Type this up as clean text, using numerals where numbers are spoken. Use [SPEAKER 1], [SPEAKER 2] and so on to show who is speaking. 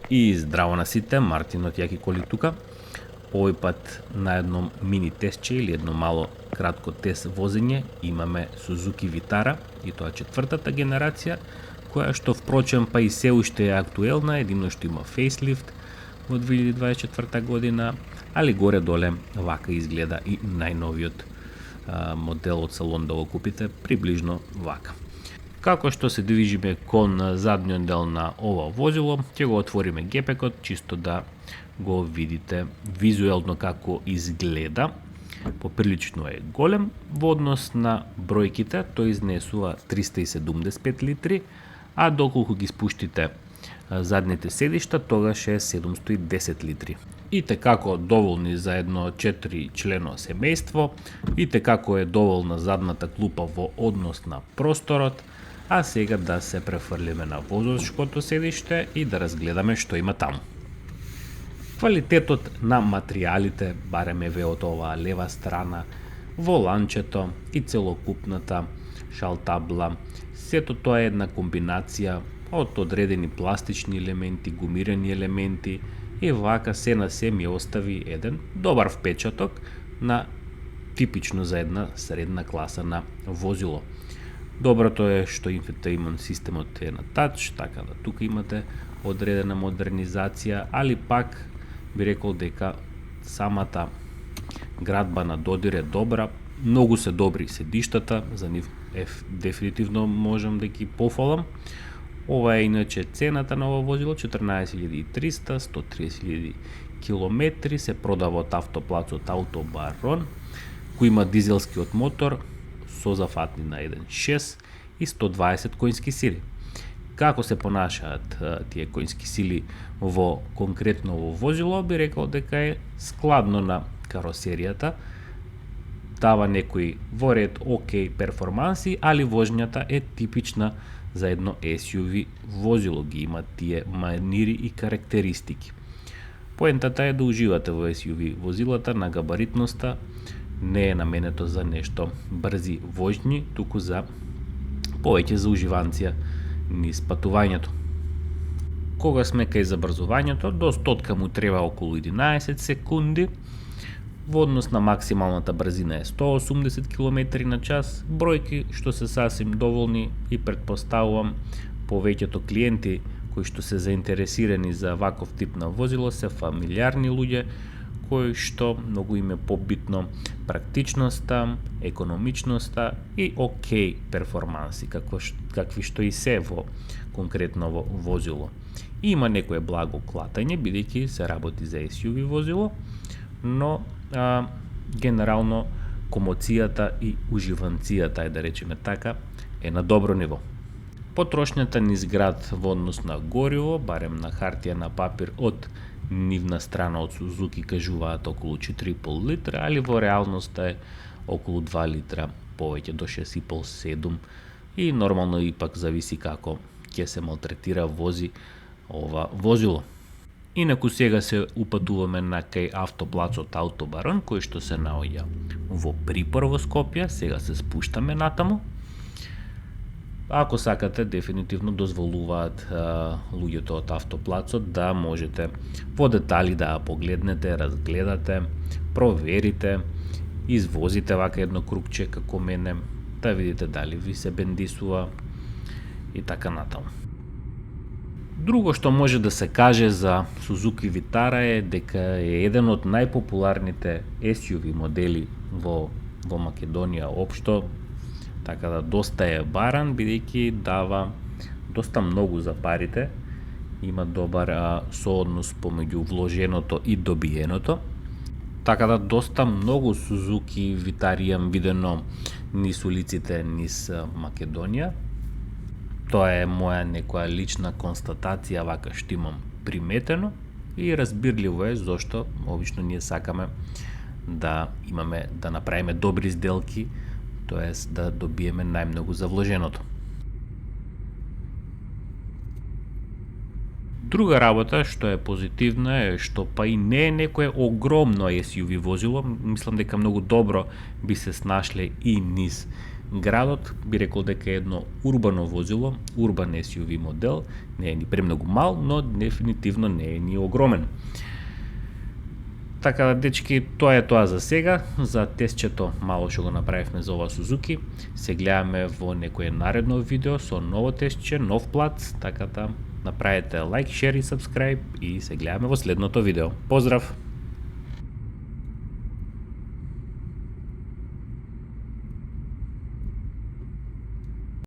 [SPEAKER 1] И здраво на сите, Мартин од Јаки коли тука. Овој пат на едно мини тестче или едно мало кратко тест возење имаме Suzuki Vitara и тоа четвртата генерација, која што впрочем па и се уште е актуелна, едино што има фейслифт во 2024 година, али горе-доле вака изгледа и најновиот модел од салон да го купите, приближно вака. Како што се движиме кон задниот дел на ова возило, ќе го отвориме гепекот, чисто да го видите визуелно како изгледа. Поприлично е голем, во однос на бројките, тој изнесува 375 литри, а доколку ги спуштите задните седишта, тогаш е 710 литри. И како доволни за едно 4 члено семејство, и како е доволна задната клупа во однос на просторот, а сега да се префрлиме на возачкото седиште и да разгледаме што има таму. Квалитетот на материјалите, барем еве од оваа лева страна, воланчето и целокупната шалтабла, сето тоа е една комбинација од одредени пластични елементи, гумирани елементи и вака се на се ми остави еден добар впечаток на типично за една средна класа на возило. Доброто е што инфотеймент системот е на тач, така да тука имате одредена модернизација, али пак би рекол дека самата градба на додир е добра, многу се добри седиштата, за нив дефинитивно можам да ги пофалам. Ова е иначе цената на ова возило, 14.300, 130.000 километри, се продава од автоплацот Автобарон, кој има дизелскиот мотор со зафатнина 1.6 и 120 коњски сили. Како се понашаат тие коњски сили во конкретно во возило, би рекол дека е складно на каросеријата, дава некои во ред окей перформанси, али возњата е типична за едно SUV возило, ги има тие манири и карактеристики. Поентата е да уживате во SUV возилата на габаритноста, не е наменето за нешто брзи воžњи, туку за повеќе за уживанција низ патувањето. Кога сме кај забрзувањето, до стотка му треба околу 11 секунди, во однос на максималната брзина е 180 км на час, бројки што се сасим доволни и предпоставувам повеќето клиенти кои што се заинтересирани за ваков тип на возило се фамилиарни луѓе кои што многу им е побитно практичноста, економичноста и окей перформанси, какви што и се во конкретно во возило. Има некое благо клатање, бидејќи се работи за SUV возило, но генерално комоцијата и уживанцијата, да речеме така, е на добро ниво. Потрошњата низ град во однос на гориво, барем на хартија на папир од нивна страна од Suzuki кажуваат околу 4,5 литра, али во реалноста е околу 2 литра повеќе, до 6,5-7, и нормално ипак зависи како ќе се малтретира вози ова возило. Инаку сега се упатуваме на кај автоплацот Автобарон, кој што се наоѓа во Припор во Скопје, сега се спуштаме натаму. Ако сакате, дефинитивно дозволуваат луѓето од автоплацот да можете во детали да погледнете, разгледате, проверите, извозите вака едно крупче како мене, да видите дали ви се бендисува и така натаму. Друго што може да се каже за Suzuki Vitara е дека е еден од најпопуларните SUV модели во Македонија општо, така да доста е баран, бидејќи дава доста многу за парите, има добар сооднос помеѓу вложеното и добиеното, така да доста многу Suzuki Vitari имам видено низ улиците низ Македонија. Тоа е моја некоја лична констатација, вака што имам приметено, и разбирливо е зошто обично ние сакаме да направиме добри сделки, тоест да добиеме најмногу за вложеното. Друга работа што е позитивна е што па и не е некое огромно SUV возило, мислам дека многу добро би се снашле и низ Градот би рекол дека е едно урбано возило, урбан SUV модел, не е ни премногу мал, но дефинитивно не е ни огромен. Така да, дечки, тоа е тоа за сега, за тестчето мало што го направивме за ова Сузуки. Се гледаме во некое наредно видео со ново тестче, нов плац, така да направете лайк, шер и сабскрайб и се гледаме во следното видео. Поздрав!